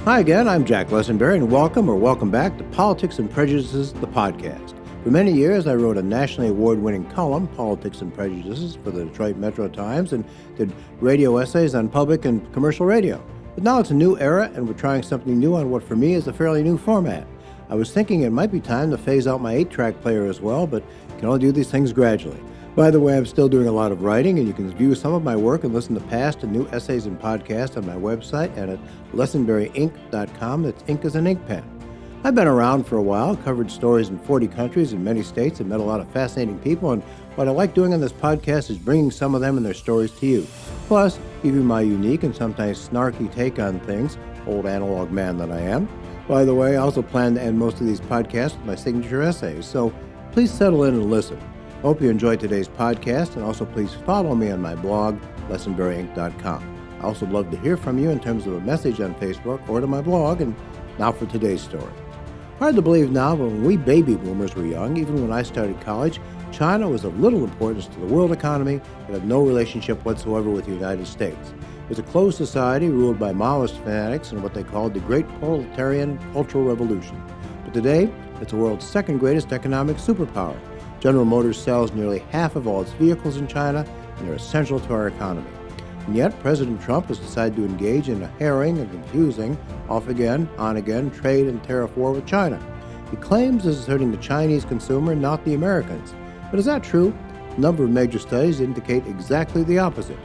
Hi again, I'm Jack Lessenberry, and welcome back to Politics and Prejudices, the podcast. For many years, I wrote a nationally award-winning column, Politics and Prejudices, for the Detroit Metro Times, and did radio essays on public and commercial radio. But now it's a new era, and we're trying something new on what for me is a fairly new format. I was thinking it might be time to phase out my 8-track player as well, but you can only do these things gradually. By the way, I'm still doing a lot of writing, and you can view some of my work and listen to past and new essays and podcasts on my website and at lessenberryinc.com. That's ink as an ink pen. I've been around for a while, covered stories in 40 countries and many states, and met a lot of fascinating people, and what I like doing on this podcast is bringing some of them and their stories to you. Plus, give you my unique and sometimes snarky take on things, old analog man that I am. By the way, I also plan to end most of these podcasts with my signature essays, so please settle in and listen. I hope you enjoyed today's podcast, and also please follow me on my blog, lessenberryinc.com. I also love to hear from you in terms of a message on Facebook or to my blog. And now for today's story. Hard to believe now, but when we baby boomers were young, even when I started college, China was of little importance to the world economy and had no relationship whatsoever with the United States. It was a closed society ruled by Maoist fanatics and what they called the Great Proletarian Cultural Revolution. But today, it's the world's second greatest economic superpower. General Motors sells nearly half of all its vehicles in China, and they're essential to our economy. And yet, President Trump has decided to engage in a harrowing and confusing, off-again, on-again trade and tariff war with China. He claims this is hurting the Chinese consumer, not the Americans. But is that true? A number of major studies indicate exactly the opposite.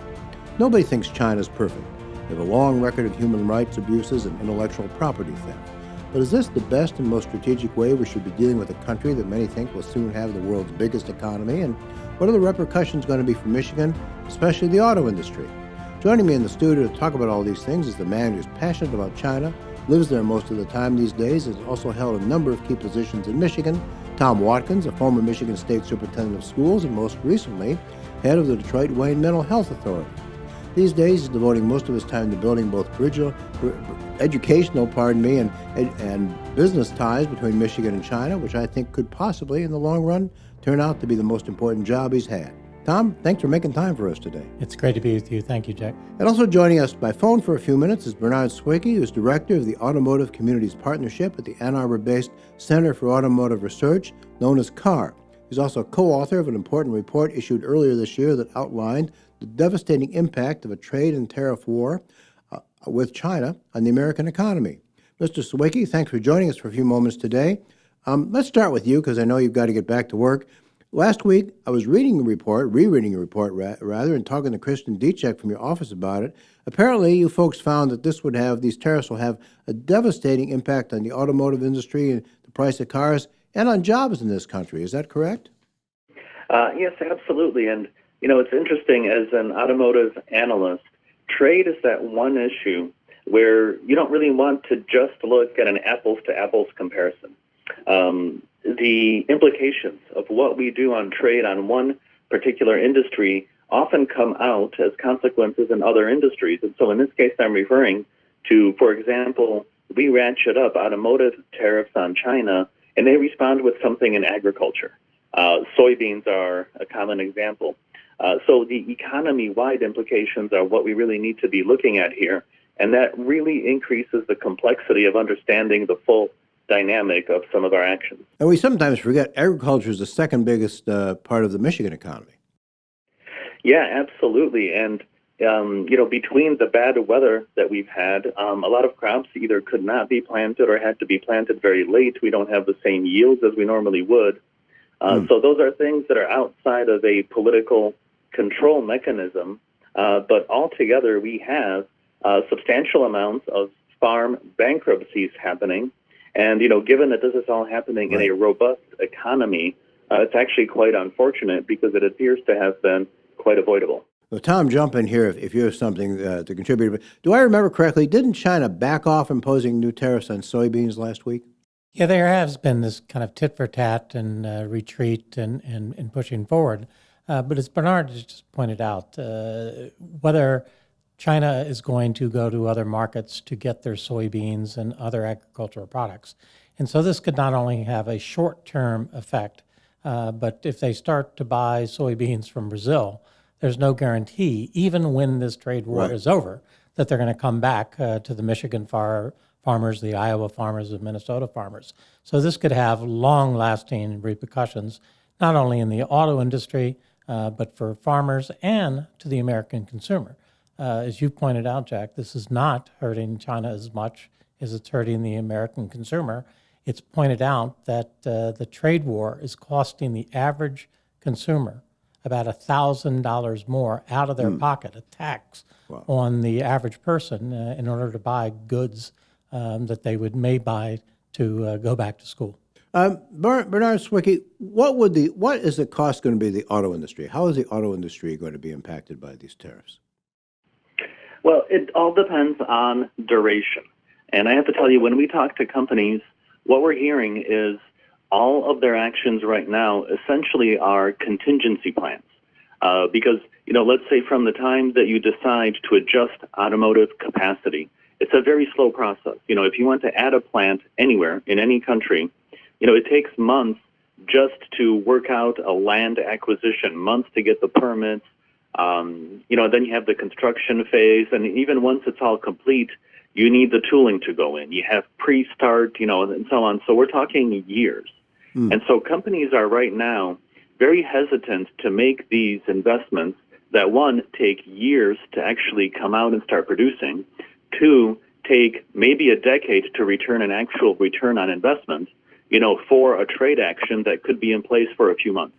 Nobody thinks China's perfect. They have a long record of human rights abuses and intellectual property theft. But is this the best and most strategic way we should be dealing with a country that many think will soon have the world's biggest economy? And what are the repercussions going to be for Michigan, especially the auto industry? Joining me in the studio to talk about all these things is the man who's passionate about China, lives there most of the time these days, has also held a number of key positions in Michigan, Tom Watkins, a former Michigan State Superintendent of Schools, and most recently, head of the Detroit Wayne Mental Health Authority. These days, he's devoting most of his time to building both educational, and business ties between Michigan and China, which I think could possibly, in the long run, turn out to be the most important job he's had. Tom, thanks for making time for us today. It's great to be with you. Thank you, Jack. And also joining us by phone for a few minutes is Bernard Swiecki, who's director of the Automotive Communities Partnership at the Ann Arbor-based Center for Automotive Research, known as CAR. He's also co-author of an important report issued earlier this year that outlined the devastating impact of a trade and tariff war with China on the American economy. Mr. Swiecki, thanks for joining us for a few moments today. Let's start with you, because I know you've got to get back to work. Last week, I was rereading a report, and talking to Kristen Dietschek from your office about it. Apparently, you folks found that these tariffs will have a devastating impact on the automotive industry and the price of cars and on jobs in this country. Is that correct? Yes, absolutely. And, it's interesting, as an automotive analyst, trade is that one issue where you don't really want to just look at an apples-to-apples comparison. The implications of what we do on trade on one particular industry often come out as consequences in other industries. And so in this case, I'm referring to, for example, we ratchet up automotive tariffs on China, and they respond with something in agriculture. Soybeans are a common example. So the economy-wide implications are what we really need to be looking at here, and that really increases the complexity of understanding the full dynamic of some of our actions. And we sometimes forget agriculture is the second biggest part of the Michigan economy. Yeah, absolutely. And, between the bad weather that we've had, a lot of crops either could not be planted or had to be planted very late. We don't have the same yields as we normally would. So those are things that are outside of a political control mechanism. But altogether, we have substantial amounts of farm bankruptcies happening. And, given that this is all happening in a robust economy, it's actually quite unfortunate because it appears to have been quite avoidable. Well, Tom, jump in here if you have something to contribute. But do I remember correctly, didn't China back off imposing new tariffs on soybeans last week? Yeah, there has been this kind of tit-for-tat and retreat and pushing forward. But as Bernard just pointed out, whether China is going to go to other markets to get their soybeans and other agricultural products. And so this could not only have a short-term effect, but if they start to buy soybeans from Brazil, there's no guarantee, even when this trade war is over, that they're going to come back to the Michigan farmers, the Iowa farmers, the Minnesota farmers. So this could have long-lasting repercussions, not only in the auto industry, but for farmers and to the American consumer. As you pointed out, Jack, this is not hurting China as much as it's hurting the American consumer. It's pointed out that the trade war is costing the average consumer about $1,000 more out of their pocket, a tax on the average person in order to buy goods that they may buy to go back to school. Bernard Swiecki, what is the cost going to be the auto industry? How is the auto industry going to be impacted by these tariffs? Well, it all depends on duration. And I have to tell you, when we talk to companies, what we're hearing is all of their actions right now essentially are contingency plans. Because, let's say from the time that you decide to adjust automotive capacity, it's a very slow process. If you want to add a plant anywhere in any country, it takes months just to work out a land acquisition, months to get the permits. Then you have the construction phase, and even once it's all complete, you need the tooling to go in. You have pre-start, and so on. So we're talking years. And so companies are right now very hesitant to make these investments that, one, take years to actually come out and start producing, two, take maybe a decade to return an actual return on investment, for a trade action that could be in place for a few months.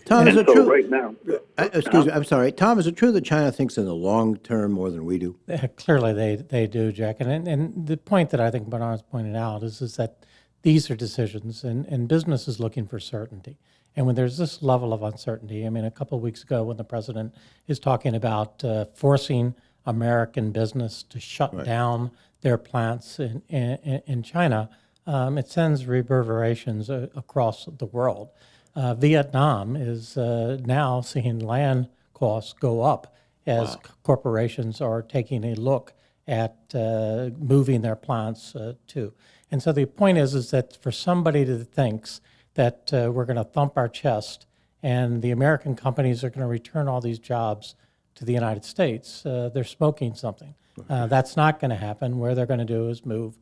Tom, is it true? Right now, excuse me, I'm sorry. Tom, is it true that China thinks in the long term more than we do? Clearly they do, Jack. And the point that I think Bernard's pointed out is that these are decisions, and business is looking for certainty. And when there's this level of uncertainty, a couple of weeks ago when the president is talking about forcing American business to shut down their plants in China, it sends reverberations across the world. Vietnam is now seeing land costs go up as corporations are taking a look at moving their plants too. And so the point is that for somebody that thinks that we're going to thump our chest and the American companies are going to return all these jobs to the United States, they're smoking something. That's not going to happen. Where they're going to do is move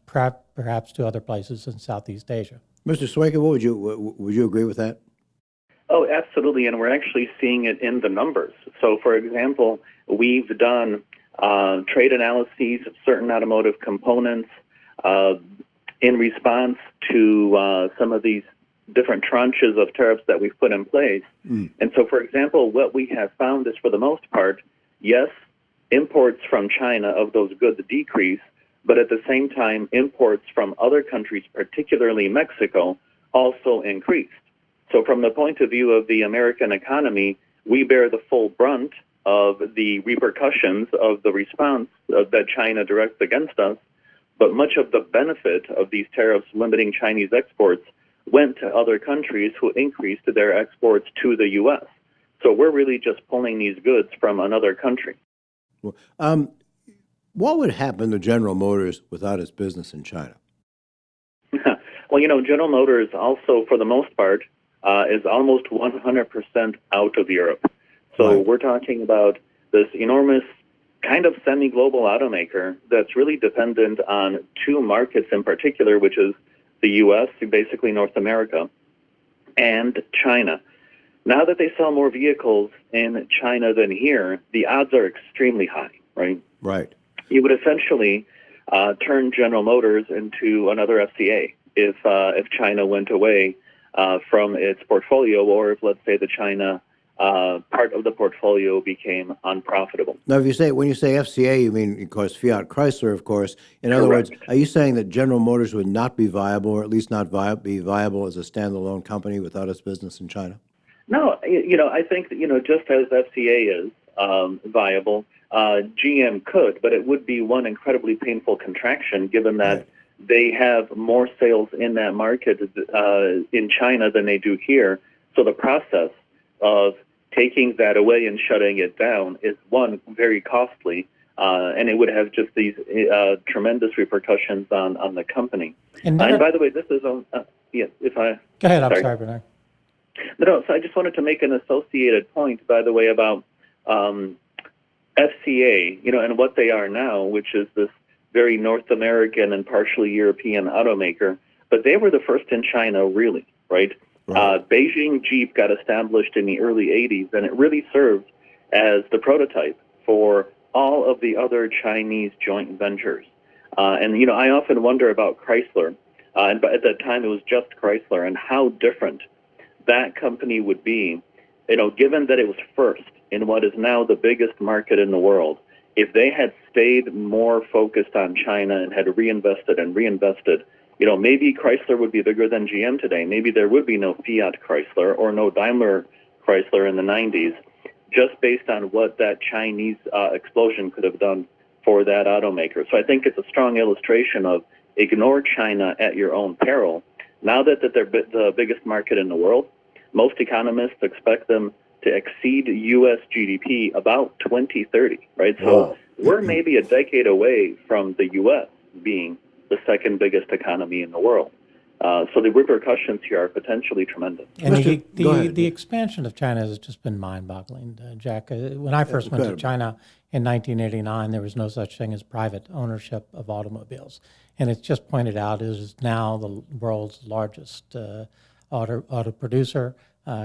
perhaps to other places in Southeast Asia. Mr. Swiecki, would you agree with that? Oh, absolutely, and we're actually seeing it in the numbers. So, for example, we've done trade analyses of certain automotive components in response to some of these different tranches of tariffs that we've put in place. And so, for example, what we have found is, for the most part, yes, imports from China of those goods decrease, but at the same time, imports from other countries, particularly Mexico, also increased. So from the point of view of the American economy, we bear the full brunt of the repercussions of the response that China directs against us, but much of the benefit of these tariffs limiting Chinese exports went to other countries who increased their exports to the U.S. So we're really just pulling these goods from another country. Well, what would happen to General Motors without its business in China? Well, General Motors also, for the most part, is almost 100% out of Europe. So we're talking about this enormous kind of semi-global automaker that's really dependent on two markets in particular, which is the U.S., basically North America, and China. Now that they sell more vehicles in China than here, the odds are extremely high, right? Right. You would essentially turn General Motors into another FCA if China went away from its portfolio, or if, let's say, the China part of the portfolio became unprofitable. Now, when you say FCA, you mean, of course, Fiat Chrysler, of course. In other words, are you saying that General Motors would not be viable, or at least not be viable as a standalone company without its business in China? No, I think that, just as FCA is viable, GM could, but it would be one incredibly painful contraction, given that they have more sales in that market in China than they do here. So the process of taking that away and shutting it down is, one, very costly, and it would have just these tremendous repercussions on the company. And by the way, this is if I go ahead. I'm sorry, Bernard. No, so I just wanted to make an associated point, by the way, about FCA, and what they are now, which is this very North American and partially European automaker, but they were the first in China, really, right? Beijing Jeep got established in the early 80s, and it really served as the prototype for all of the other Chinese joint ventures. And, you know, I often wonder about Chrysler, but at that time it was just Chrysler, and how different that company would be, you know, given that it was first in what is now the biggest market in the world. If they had stayed more focused on China and had reinvested, you know, maybe Chrysler would be bigger than GM today. Maybe there would be no Fiat Chrysler or no Daimler Chrysler in the 90s, just based on what that Chinese explosion could have done for that automaker. So I think it's a strong illustration of ignore China at your own peril. Now that they're the biggest market in the world, most economists expect them to exceed U.S. GDP about 2030, right? So we're maybe a decade away from the U.S. being the second biggest economy in the world. So the repercussions here are potentially tremendous. And the expansion of China has just been mind-boggling, Jack. When I first went to China in 1989, there was no such thing as private ownership of automobiles. And it's just pointed out it is now the world's largest auto producer.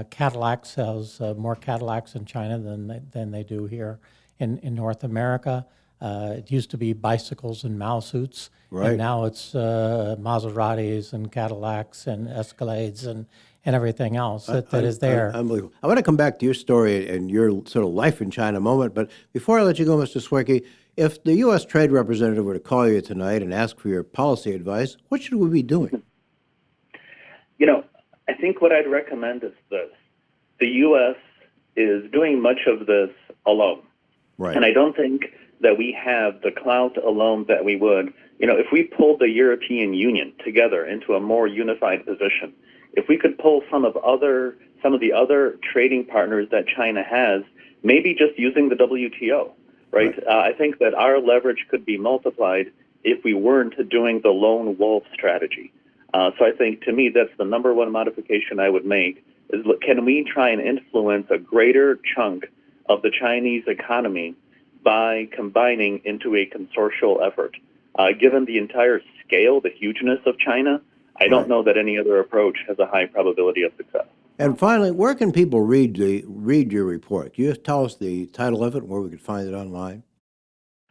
Cadillac sells more Cadillacs in China than they do here in North America. It used to be bicycles and Mao suits, and now it's Maseratis and Cadillacs and Escalades and everything else that is there. Unbelievable. I want to come back to your story and your sort of life in China moment, but before I let you go, Mr. Swiecki, if the U.S. Trade Representative were to call you tonight and ask for your policy advice, what should we be doing? You know, I think what I'd recommend is this. The U.S. is doing much of this alone. Right. And I don't think that we have the clout alone that we would. You know, if we pulled the European Union together into a more unified position, if we could pull some of the other trading partners that China has, maybe just using the WTO, right? I think that our leverage could be multiplied if we weren't doing the lone wolf strategy. So I think, to me, that's the number one modification I would make, is can we try and influence a greater chunk of the Chinese economy by combining into a consortial effort? Given the entire scale, the hugeness of China, I don't know that any other approach has a high probability of success. And finally, where can people read your report? Can you just tell us the title of it and where we could find it online?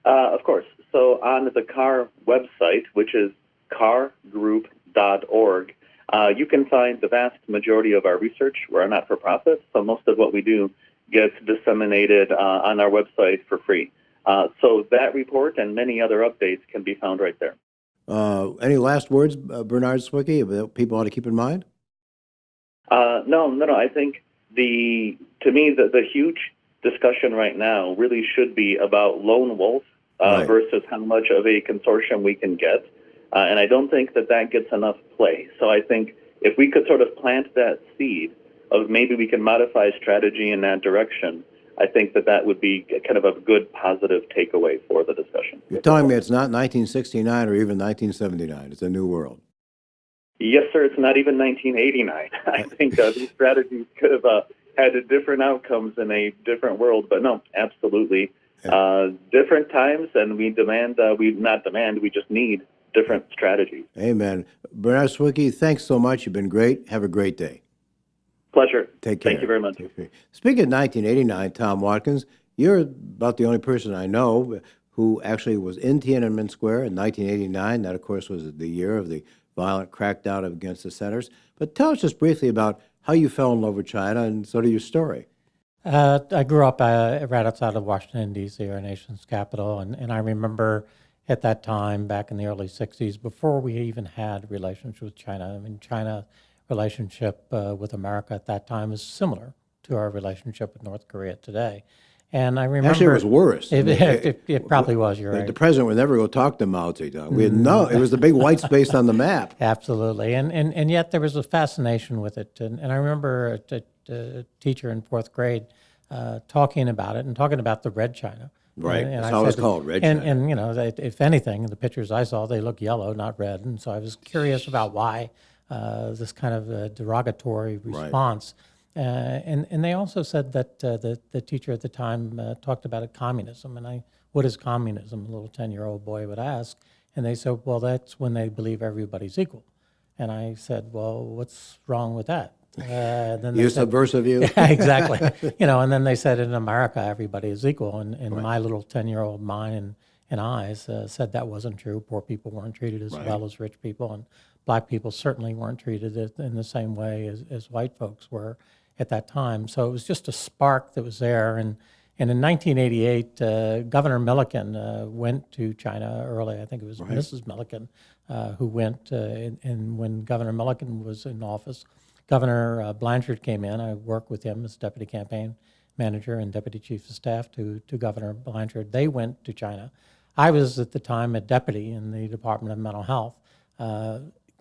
Of course. So on the CAR website, which is cargroup.org, you can find the vast majority of our research. We're a not-for-profit, so most of what we do gets disseminated on our website for free. So that report and many other updates can be found right there. Any last words, Bernard Swiecki, that people ought to keep in mind? No. I think to me, the huge discussion right now really should be about lone wolf versus how much of a consortium we can get. And I don't think that gets enough play. So I think if we could sort of plant that seed of maybe we can modify strategy in that direction, I think that would be kind of a good positive takeaway for the discussion. You're telling me it's not 1969 or even 1979. It's a new world. Yes, sir. It's not even 1989. I think these strategies could have had different outcomes in a different world. But no, absolutely. Different times, and we just need different strategies. Amen. Bernard Swiecki, thanks so much. You've been great. Have a great day. Pleasure. Take care. Thank you very much. Speaking of 1989, Tom Watkins, you're about the only person I know who actually was in Tiananmen Square in 1989. That, of course, was the year of the violent crackdown against the dissenters. But tell us just briefly about how you fell in love with China and sort of your story. I grew up right outside of Washington, D.C., our nation's capital, and I remember at that time, back in the early 60s, before we even had relations with China. I mean, China relationship with America at that time is similar to our relationship with North Korea today. And I remember... Actually, it was worse. It probably was, you're right. The president would never go talk to Mao Zedong. It was the big white space on the map. Absolutely. And yet there was a fascination with it. And I remember a teacher in fourth grade talking about it and talking about the red China. Right. And That's how it's called, red China. And, you know, if anything, the pictures I saw, they look yellow, not red. And so I was curious about why this kind of derogatory response. And they also said that the teacher at the time talked about communism. And I what is communism? A little 10-year-old boy would ask. And they said, well, that's when they believe everybody's equal. And I said, well, what's wrong with that? Then You subversive you. Yeah, exactly. And then they said in America, everybody is equal. And my little 10-year-old mind and eyes said that wasn't true. Poor people weren't treated as well as rich people. And black people certainly weren't treated in the same way as white folks were at that time. So it was just a spark that was there. And in 1988, Governor Milliken went to China early. I think it was Mrs. Milliken who went. And when Governor Milliken was in office, Governor Blanchard came in. I worked with him as deputy campaign manager and deputy chief of staff to Governor Blanchard. They went to China. I was at the time a deputy in the Department of Mental Health,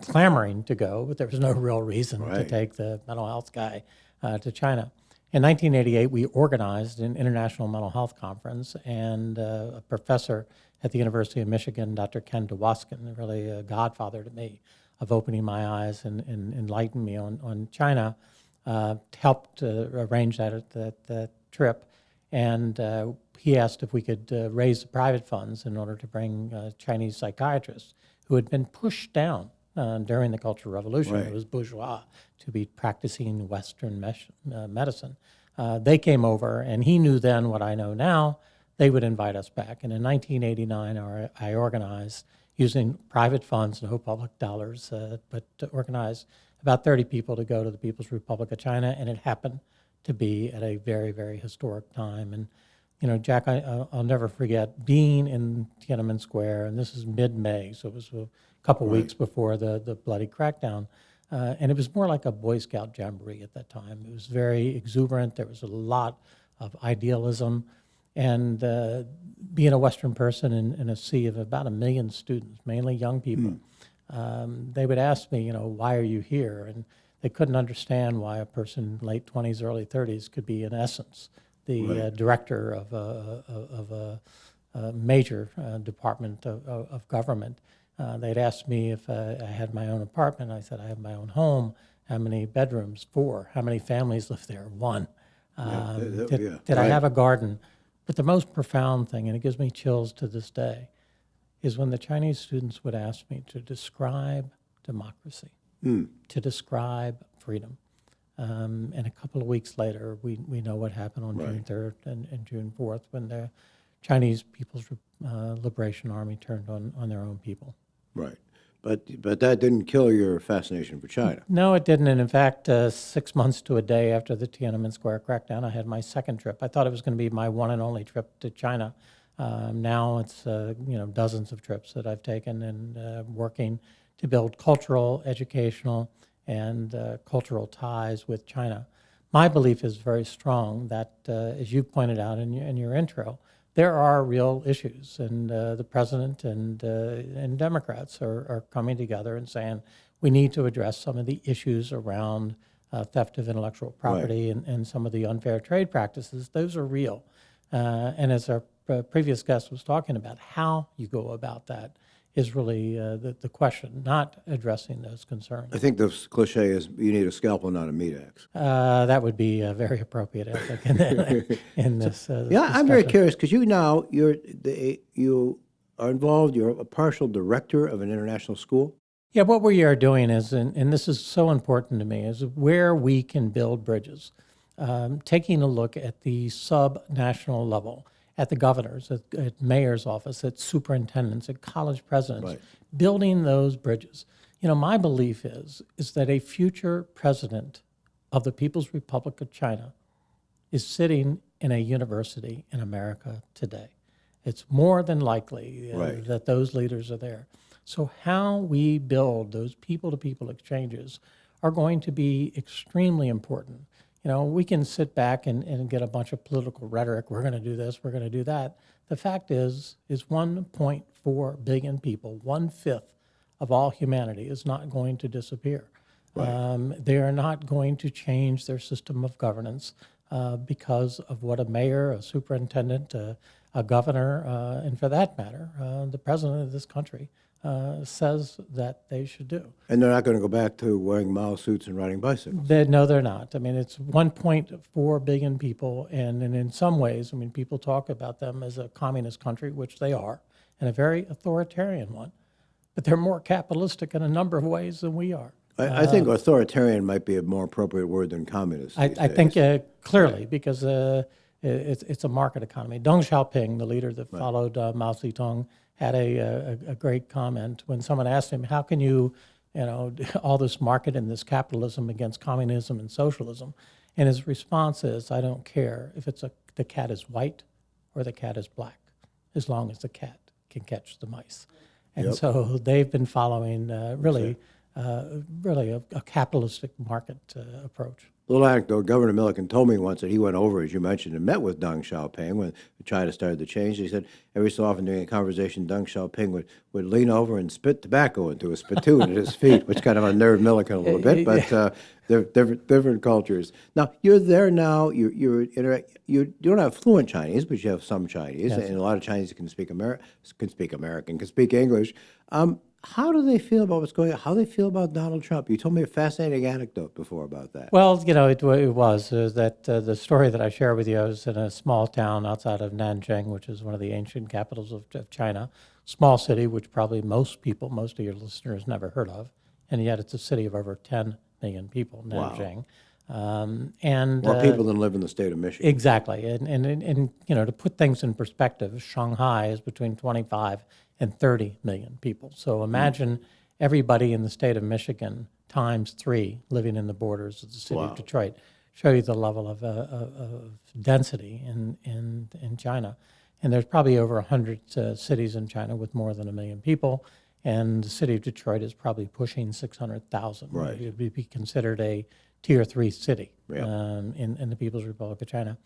clamoring to go, but there was no real reason to take the mental health guy to China. In 1988, we organized an international mental health conference, and a professor at the University of Michigan, Dr. Ken DeWaskin, really a godfather to me of opening my eyes and enlighten me on China, helped arrange that trip. And he asked if we could raise the private funds in order to bring Chinese psychiatrists who had been pushed down during the Cultural Revolution. It was bourgeois to be practicing Western medicine. They came over, and he knew then what I know now. They would invite us back. And in 1989, I organized, using private funds, no public dollars, but to organize about 30 people to go to the People's Republic of China, and it happened to be at a very, very historic time. And, Jack, I'll never forget being in Tiananmen Square, and this is mid-May, so it was a couple weeks before the bloody crackdown, and it was more like a Boy Scout jamboree at that time. It was very exuberant. There was a lot of idealism, and being a Western person in a sea of about 1 million students, mainly young people, they would ask me, why are you here? And they couldn't understand why a person late 20s, early 30s could be, in essence, the director of a major department of government. They'd asked me if I had my own apartment. I said, I have my own home. How many bedrooms? 4. How many families live there? 1. Did I have a garden? But the most profound thing, and it gives me chills to this day, is when the Chinese students would ask me to describe democracy, to describe freedom. And a couple of weeks later, we know what happened on June 3rd and June 4th when the Chinese People's Liberation Army turned on their own people. Right. But that didn't kill your fascination for China. No, it didn't. And in fact, 6 months to a day after the Tiananmen Square crackdown, I had my second trip. I thought it was going to be my one and only trip to China. Now it's dozens of trips that I've taken and working to build cultural, educational, and cultural ties with China. My belief is very strong that, as you pointed out in your intro, there are real issues, and the president and Democrats are coming together and saying we need to address some of the issues around theft of intellectual property and some of the unfair trade practices. Those are real. And as our previous guest was talking about, how you go about that is really the question, not addressing those concerns. I think the cliche is you need a scalpel, not a meat axe. That would be very appropriate, I think, in this. I'm very curious because you are involved. You're a partial director of an international school. Yeah, what we are doing is, and this is so important to me, is where we can build bridges, taking a look at the sub-national level, at the governors, at mayor's office, at superintendents, at college presidents, building those bridges. My belief is that a future president of the People's Republic of China is sitting in a university in America today. It's more than likely that those leaders are there. So how we build those people-to-people exchanges are going to be extremely important. We can sit back and get a bunch of political rhetoric. We're going to do this, we're going to do that. The fact is 1.4 billion people, 1/5 of all humanity, is not going to disappear. They are not going to change their system of governance because of what a mayor, a superintendent, a governor, and for that matter, the president of this country says that they should do. And they're not going to go back to wearing Mao suits and riding bicycles. No, they're not. I mean, it's 1.4 billion people, and in some ways, I mean, people talk about them as a communist country, which they are, and a very authoritarian one. But they're more capitalistic in a number of ways than we are. I think authoritarian might be a more appropriate word than communist. I think clearly, because it's a market economy. Deng Xiaoping, the leader that followed Mao Zedong, had a great comment when someone asked him, how can you all this market and this capitalism against communism and socialism? And his response is, I don't care if the cat is white or the cat is black, as long as the cat can catch the mice. And so they've been following really a capitalistic market approach. Little anecdote, Governor Milliken told me once that he went over, as you mentioned, and met with Deng Xiaoping when China started to change. He said every so often during a conversation, Deng Xiaoping would lean over and spit tobacco into a spittoon at his feet, which kind of unnerved Milliken a little bit, but they're different cultures. Now, you're there now, you don't have fluent Chinese, but you have some Chinese, and a lot of Chinese can speak American, can speak English. How do they feel about what's going on? How do they feel about Donald Trump? You told me a fascinating anecdote before about that. Well, it was that the story that I share with you, I was in a small town outside of Nanjing, which is one of the ancient capitals of China, small city, which probably most of your listeners never heard of, and yet it's a city of over 10 million people, Nanjing. Wow. And more people than live in the state of Michigan. Exactly, and to put things in perspective, Shanghai is between 25 and 30 million people. So imagine everybody in the state of Michigan times 3 living in the borders of the city of Detroit. Show you the level of density in China. And there's probably over 100 cities in China with more than 1 million people, and the city of Detroit is probably pushing 600,000. Right. It would be considered a Tier 3 city Yeah. in the People's Republic of China.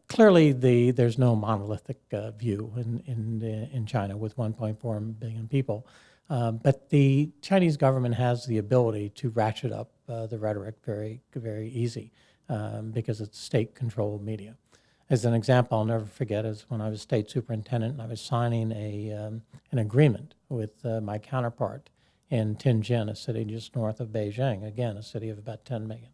Clearly, there's no monolithic view in China with 1.4 billion people, but the Chinese government has the ability to ratchet up the rhetoric very, very easy because it's state-controlled media. As an example, I'll never forget is when I was state superintendent and I was signing an agreement with my counterpart in Tianjin, a city just north of Beijing, again, a city of about 10 million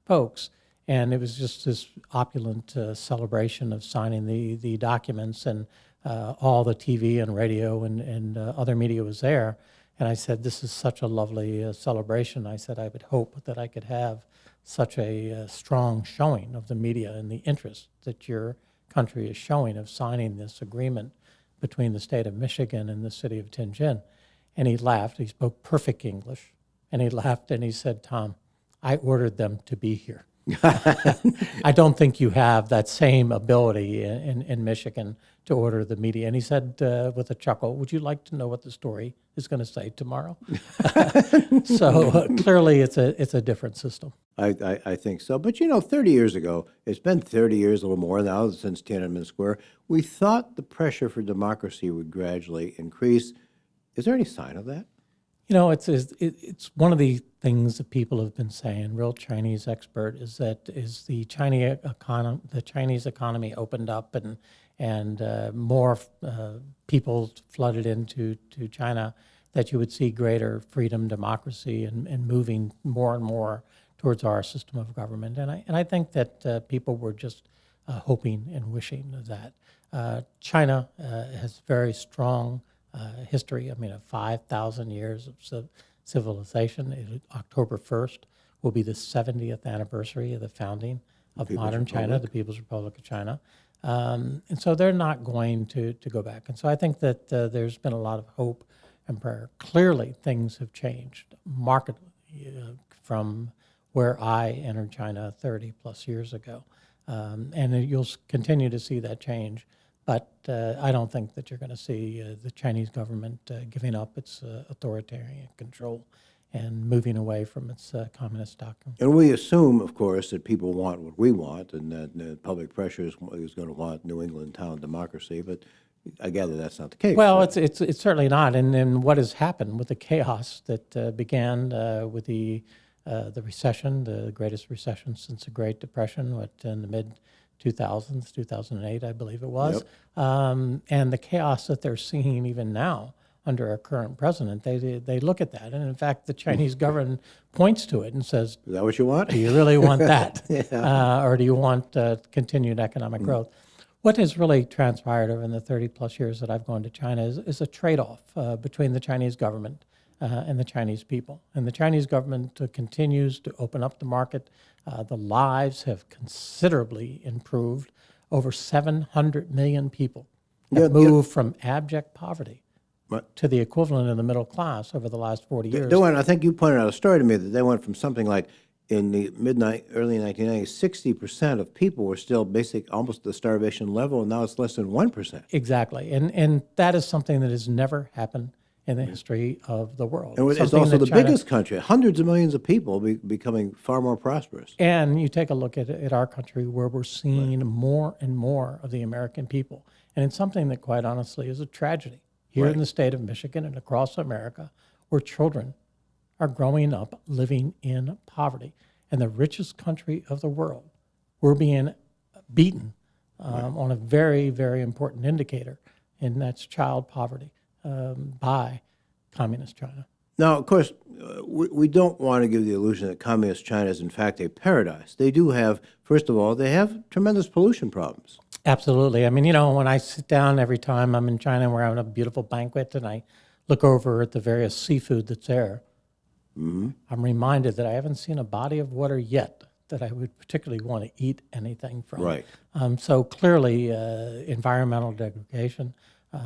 folks. And it was just this opulent celebration of signing the documents, and all the TV and radio and other media was there. And I said, this is such a lovely celebration. I said, I would hope that I could have such a strong showing of the media and the interest that your country is showing of signing this agreement between the state of Michigan and the city of Tianjin. And he laughed. He spoke perfect English. And he laughed and he said, Tom, I ordered them to be here. I don't think you have that same ability in Michigan to order the media. And he said with a chuckle, would you like to know what the story is going to say tomorrow? So clearly it's a different system. I think so. But 30 years ago, it's been 30 years, a little more now, since Tiananmen Square, we thought the pressure for democracy would gradually increase. Is there any sign of that? It's one of the things that people have been saying, real Chinese expert, is the Chinese economy opened up and more people flooded into China, that you would see greater freedom, democracy, and moving more and more towards our system of government. And I think that people were just hoping and wishing that. China has very strong history, of 5,000 years of civilization. October 1st will be the 70th anniversary of the founding of modern China, the People's Republic of China. And so they're not going to go back. And so I think that there's been a lot of hope and prayer. Clearly, things have changed markedly from where I entered China 30 plus years ago. And you'll continue to see that change. But I don't think that you're going to see the Chinese government giving up its authoritarian control and moving away from its communist doctrine. And we assume, of course, that people want what we want, and that public pressure is going to want New England town democracy. But I gather that's not the case. Well, it's certainly not. And what has happened with the chaos that began with the the recession, the greatest recession since the Great Depression, in the mid-2000s, 2008, I believe it was. Yep. And the chaos that they're seeing even now under our current president, they look at that. And in fact, the Chinese government points to it and says, Is that what you want? do you really want that? Yeah. Or do you want continued economic growth? What has really transpired over in the 30-plus years that I've gone to China is a trade-off between the Chinese government and the Chinese people. And the Chinese government continues to open up the market. The lives have considerably improved. Over 700 million people have moved from abject poverty to the equivalent of the middle class over the last 40 years. I think you pointed out a story to me that they went from something like in the early 1990s, 60% of people were still almost the starvation level, and now it's less than 1%. Exactly. And that is something that has never happened in the history of the world. And it's also the biggest country, hundreds of millions of people becoming far more prosperous. And you take a look at our country where we're seeing more and more of the American people. And it's something that, quite honestly, is a tragedy here in the state of Michigan and across America, where children are growing up living in poverty. And the richest country of the world, we're being beaten on a very, very important indicator, and that's child poverty by communist China. Now, of course, we don't want to give the illusion that communist China is in fact a paradise. They do have, first of all, they have tremendous pollution problems. Absolutely. I mean, when I sit down every time I'm in China, we're having a beautiful banquet, and I look over at the various seafood that's there, I'm reminded that I haven't seen a body of water yet that I would particularly want to eat anything from. Right. So clearly, environmental degradation,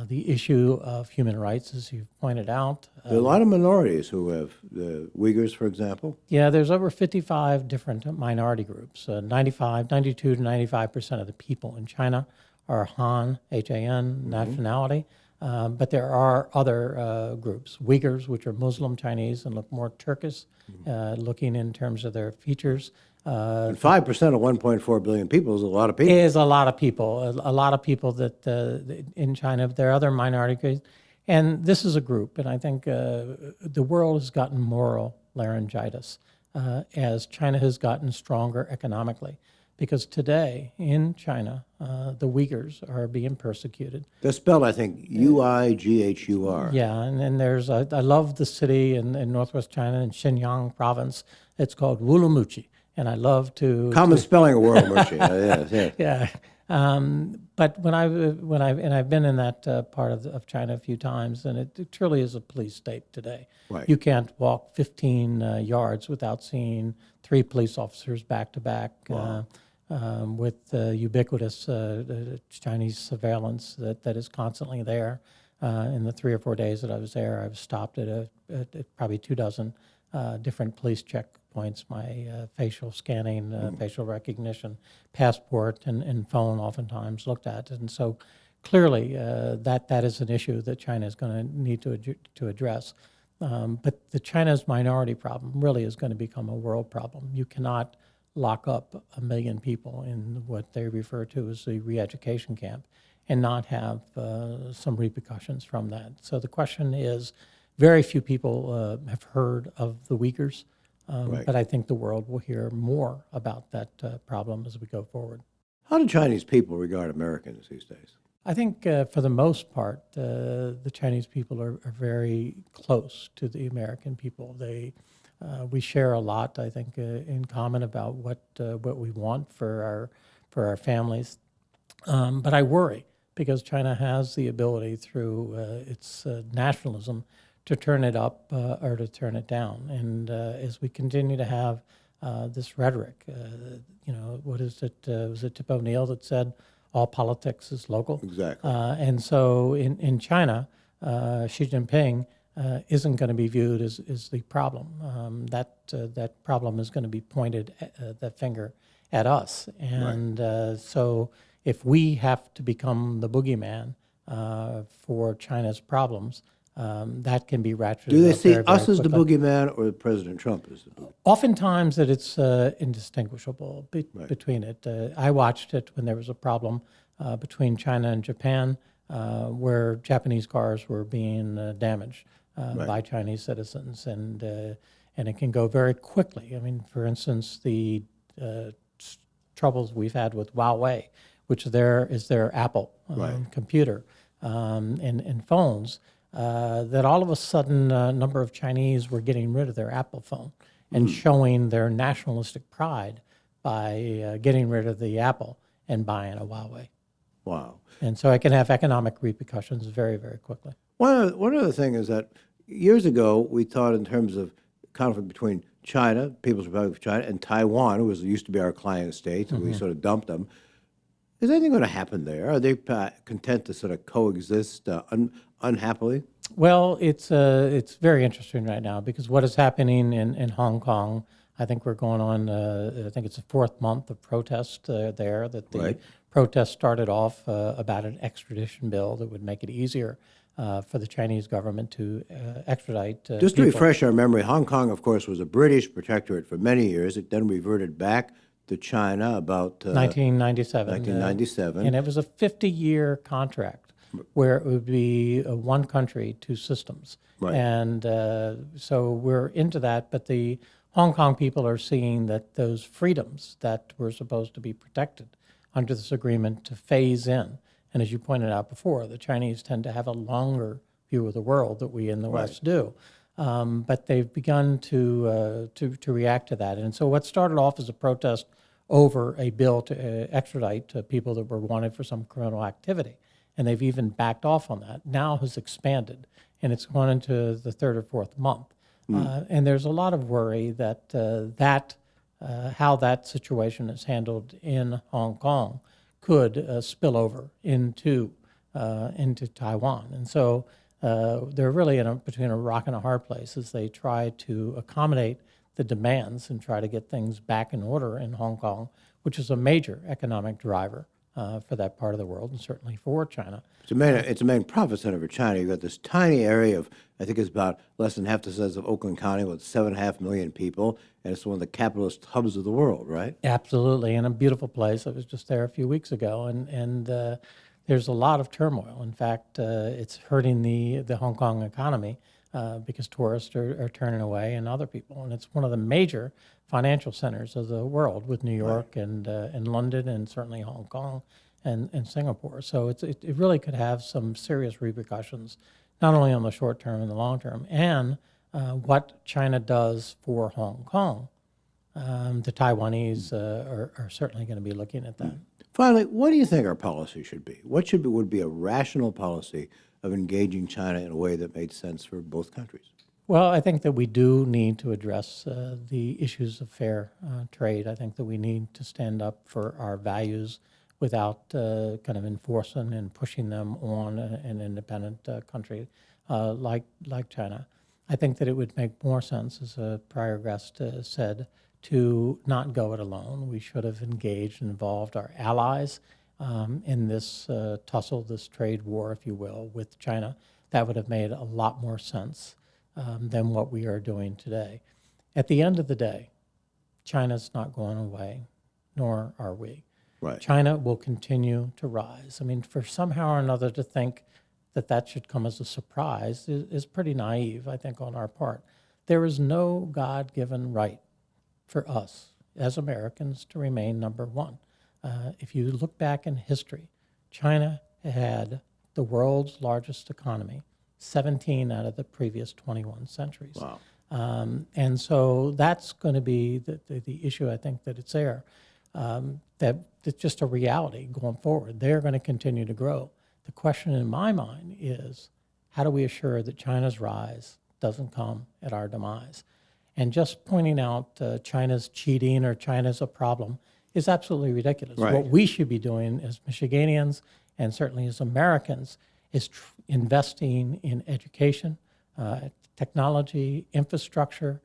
the issue of human rights, as you pointed out. There are a lot of minorities who have, the Uyghurs, for example. Yeah, there's over 55 different minority groups. 92 to 95% of the people in China are Han, H-A-N, nationality. But there are other groups, Uyghurs, which are Muslim Chinese and look more Turkish, looking in terms of their features. And 5% of 1.4 billion people is a lot of people. Is a lot of people. A lot of people that in China, there are other minority groups. And this is a group, and I think the world has gotten moral laryngitis as China has gotten stronger economically. Because today in China, the Uyghurs are being persecuted. They're spelled, I think, U-I-G-H-U-R. Yeah, and then there's, I love the city in northwest China, in Xinjiang province. It's called Wulumuchi, and I love to... Common spelling of Wurlumuchi, yes. Yeah. But I've been in that part of China a few times, and it truly is a police state today. Right. You can't walk 15 yards without seeing 3 police officers back to back. Wow. With ubiquitous Chinese surveillance that is constantly there. In the 3 or 4 days that I was there, I was stopped at probably 24 different police checkpoints. My facial scanning, facial recognition, passport, and phone oftentimes looked at. And so clearly that is an issue that China is going to need to address. But the China's minority problem really is going to become a world problem. You cannot lock up 1 million people in what they refer to as the re-education camp and not have some repercussions from that. So the question is, very few people have heard of the Uyghurs, but I think the world will hear more about that problem as we go forward. How do Chinese people regard Americans these days? I think for the most part, the Chinese people are very close to the American people. We share a lot, I think, in common about what we want for our families. But I worry because China has the ability through its nationalism to turn it up or to turn it down. And as we continue to have this rhetoric, what is it? Was it Tip O'Neill that said all politics is local? Exactly. And so in China, Xi Jinping isn't going to be viewed as the problem. That problem is going to be pointed that finger at us. And so if we have to become the boogeyman for China's problems, that can be ratcheted Do they up see very, us very as the quickly. boogeyman or President Trump as the boogeyman? Oftentimes that it's indistinguishable between it. I watched it when there was a problem between China and Japan where Japanese cars were being damaged by Chinese citizens. And and it can go very quickly. I mean, for instance, the troubles we've had with Huawei, which is their Apple computer and phones, that all of a sudden a number of Chinese were getting rid of their Apple phone and showing their nationalistic pride by getting rid of the Apple and buying a Huawei. Wow. And so it can have economic repercussions very, very quickly. One other thing is that years ago we thought in terms of conflict between China, People's Republic of China, and Taiwan, who used to be our client state, and we sort of dumped them. Is anything going to happen there? Are they content to sort of coexist unhappily? Well, it's very interesting right now because what is happening in Hong Kong, I think we're going on, I think it's the fourth month of protest there, that the protest started off about an extradition bill that would make it easier for the Chinese government to extradite Just to people. refresh our memory, Hong Kong, of course, was a British protectorate for many years. It then reverted back to China about 1997. 1997. And it was a 50-year contract where it would be one country, two systems. Right. And so we're into that, but the Hong Kong people are seeing that those freedoms that were supposed to be protected under this agreement to phase in. And as you pointed out before, the Chinese tend to have a longer view of the world that we in the West do. But they've begun to react to that. And so what started off as a protest over a bill to extradite people that were wanted for some criminal activity, and they've even backed off on that, now has expanded, and it's gone into the third or fourth month. And there's a lot of worry that how that situation is handled in Hong Kong could spill over into Taiwan. And so they're really between a rock and a hard place as they try to accommodate the demands and try to get things back in order in Hong Kong, which is a major economic driver for that part of the world and certainly for China. It's a main profit center for China. You've got this tiny area of, I think it's about less than half the size of Oakland County with 7.5 million people, and it's one of the capitalist hubs of the world, right? Absolutely, and a beautiful place. I was just there a few weeks ago, and there's a lot of turmoil. In fact, it's hurting the Hong Kong economy because tourists are turning away and other people. And it's one of the major financial centers of the world with New York and London and certainly Hong Kong and Singapore. So it really could have some serious repercussions, not only on the short term and the long term, and what China does for Hong Kong. The Taiwanese are certainly going to be looking at that. Finally, what do you think our policy should be? What would be a rational policy of engaging China in a way that made sense for both countries? Well, I think that we do need to address the issues of fair trade. I think that we need to stand up for our values without kind of enforcing and pushing them on an independent country like China. I think that it would make more sense, as a prior guest said, to not go it alone. We should have engaged and involved our allies in this tussle, this trade war, if you will, with China. That would have made a lot more sense than what we are doing today. At the end of the day, China's not going away, nor are we. Right. China will continue to rise. I mean, for somehow or another to think that should come as a surprise is pretty naive, I think, on our part. There is no God-given right for us as Americans to remain number one. If you look back in history, China had the world's largest economy 17 out of the previous 21 centuries. Wow. And so that's going to be the issue, I think, that it's there. That it's just a reality going forward. They're going to continue to grow. The question in my mind is, how do we assure that China's rise doesn't come at our demise? And just pointing out China's cheating or China's a problem is absolutely ridiculous. Right. What we should be doing as Michiganians and certainly as Americans is investing in education, technology, infrastructure,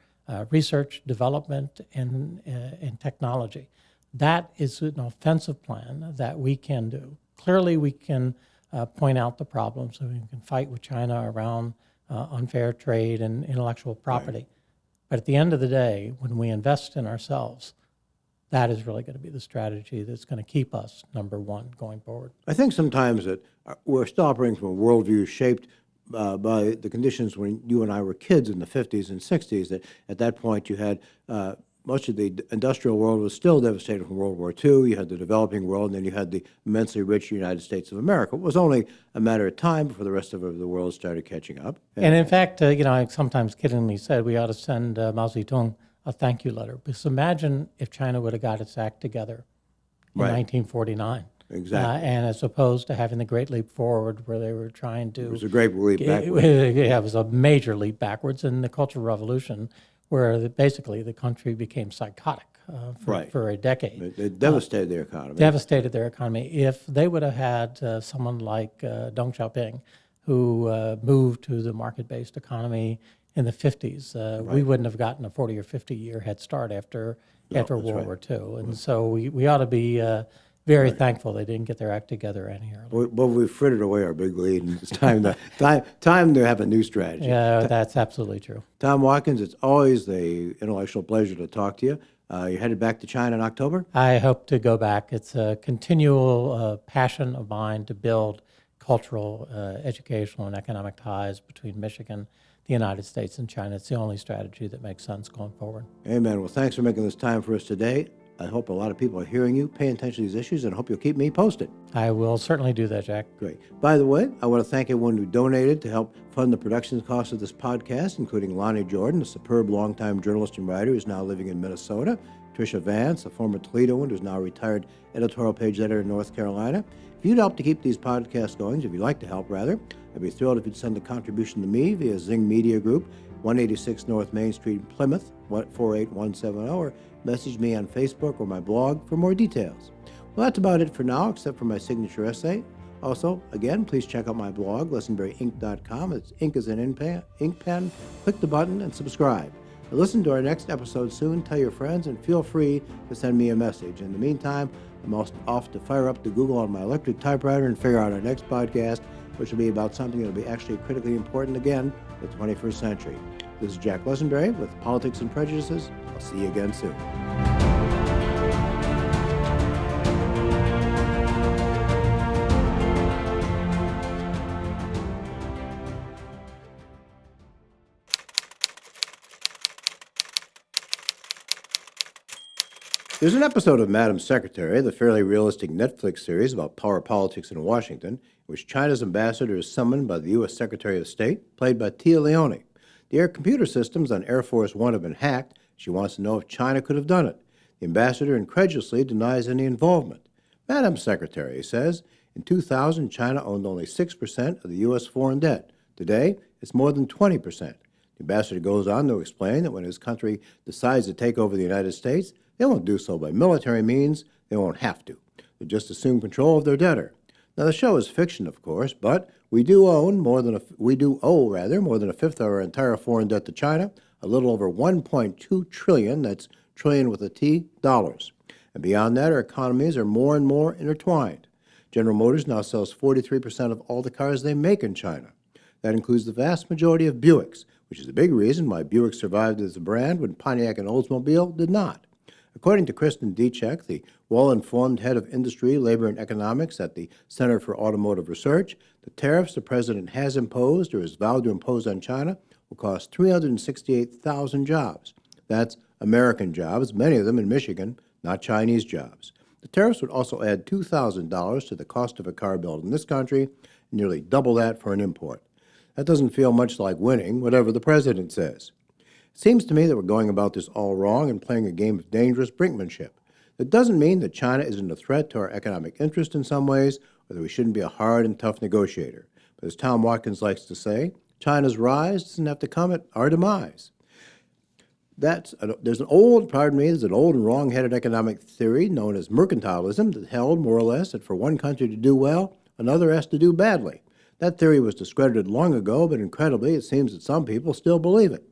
research, development, and technology. That is an offensive plan that we can do. Clearly, we can point out the problems, and we can fight with China around unfair trade and intellectual property. Right. But at the end of the day, when we invest in ourselves, that is really going to be the strategy that's going to keep us number one going forward. I think sometimes that we're still operating from a worldview shaped by the conditions when you and I were kids in the 50s and 60s. That at that point you had much of the industrial world was still devastated from World War II. You had the developing world, and then you had the immensely rich United States of America. It was only a matter of time before the rest of the world started catching up. And in fact, I sometimes kiddingly said we ought to send Mao Zedong a thank you letter. Because imagine if China would have got its act together in 1949. Exactly. And as opposed to having the Great Leap Forward where they were trying to... It was a great leap backwards. Yeah, it was a major leap backwards in the Cultural Revolution where basically the country became psychotic for a decade. It devastated their economy. Devastated their economy. If they would have had someone like Deng Xiaoping who moved to the market-based economy in the 50s, we wouldn't have gotten a 40 or 50-year head start after World War II. And so we ought to be very thankful they didn't get their act together any earlier. Well, we frittered away our big lead, and it's time to have a new strategy. Yeah, that's absolutely true. Tom Watkins, it's always the intellectual pleasure to talk to you. You headed back to China in October? I hope to go back. It's a continual passion of mine to build cultural, educational, and economic ties between Michigan, the United States, and China. It's the only strategy that makes sense going forward. Amen. Well, thanks for making this time for us today. I hope a lot of people are hearing you, paying attention to these issues, and I hope you'll keep me posted. I will certainly do that, Jack. Great. By the way, I want to thank everyone who donated to help fund the production costs of this podcast, including Lonnie Jordan, a superb longtime journalist and writer who's now living in Minnesota, Tricia Vance, a former Toledoan who's now retired editorial page editor in North Carolina. If you'd help to keep these podcasts going, if you'd like to help, rather, I'd be thrilled if you'd send a contribution to me via Zing Media Group, 186 North Main Street, Plymouth, 48170, or message me on Facebook or my blog for more details. Well, that's about it for now, except for my signature essay. Also, again, please check out my blog, lessenberryinc.com. It's ink as an ink pen. Click the button and subscribe. Now, listen to our next episode soon. Tell your friends, and feel free to send me a message. In the meantime, I'm off to fire up the Google on my electric typewriter and figure out our next podcast, which will be about something that will be actually critically important again in the 21st century. This is Jack Lessenberry with Politics and Prejudices. I'll see you again soon. There's an episode of Madam Secretary, the fairly realistic Netflix series about power politics in Washington, in which China's ambassador is summoned by the U.S. Secretary of State, played by Tia Leone. The air computer systems on Air Force One have been hacked. She wants to know if China could have done it. The ambassador incredulously denies any involvement. Madam Secretary says, in 2000, China owned only 6% of the U.S. foreign debt. Today, it's more than 20%. The ambassador goes on to explain that when his country decides to take over the United States, they won't do so by military means. They won't have to. They'll just assume control of their debtor. Now, the show is fiction, of course, but we do owe more than a fifth of our entire foreign debt to China, a little over 1.2 trillion, that's trillion with a T, dollars. And beyond that, our economies are more and more intertwined. General Motors now sells 43% of all the cars they make in China. That includes the vast majority of Buicks, which is a big reason why Buick survived as a brand when Pontiac and Oldsmobile did not. According to Kristen Diechek, the well-informed head of industry, labor, and economics at the Center for Automotive Research, the tariffs the president has imposed or has vowed to impose on China will cost 368,000 jobs. That's American jobs, many of them in Michigan, not Chinese jobs. The tariffs would also add $2,000 to the cost of a car built in this country, and nearly double that for an import. That doesn't feel much like winning, whatever the president says. It seems to me that we're going about this all wrong and playing a game of dangerous brinkmanship. That doesn't mean that China isn't a threat to our economic interest in some ways, or that we shouldn't be a hard and tough negotiator. But as Tom Watkins likes to say, China's rise doesn't have to come at our demise. There's an old and wrong-headed economic theory known as mercantilism that held, more or less, that for one country to do well, another has to do badly. That theory was discredited long ago, but incredibly, it seems that some people still believe it.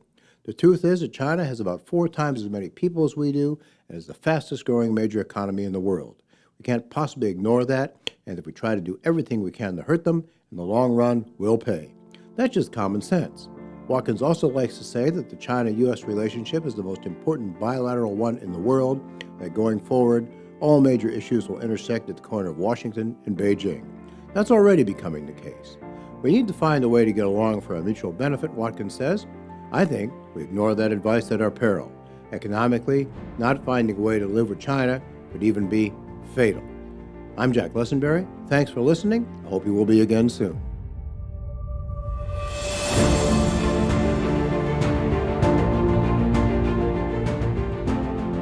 The truth is that China has about 4 times as many people as we do and is the fastest-growing major economy in the world. We can't possibly ignore that, and if we try to do everything we can to hurt them, in the long run, we'll pay. That's just common sense. Watkins also likes to say that the China-U.S. relationship is the most important bilateral one in the world, that going forward, all major issues will intersect at the corner of Washington and Beijing. That's already becoming the case. We need to find a way to get along for our mutual benefit, Watkins says. I think we ignore that advice at our peril. Economically, not finding a way to live with China could even be fatal. I'm Jack Lessenberry. Thanks for listening. I hope you will be again soon.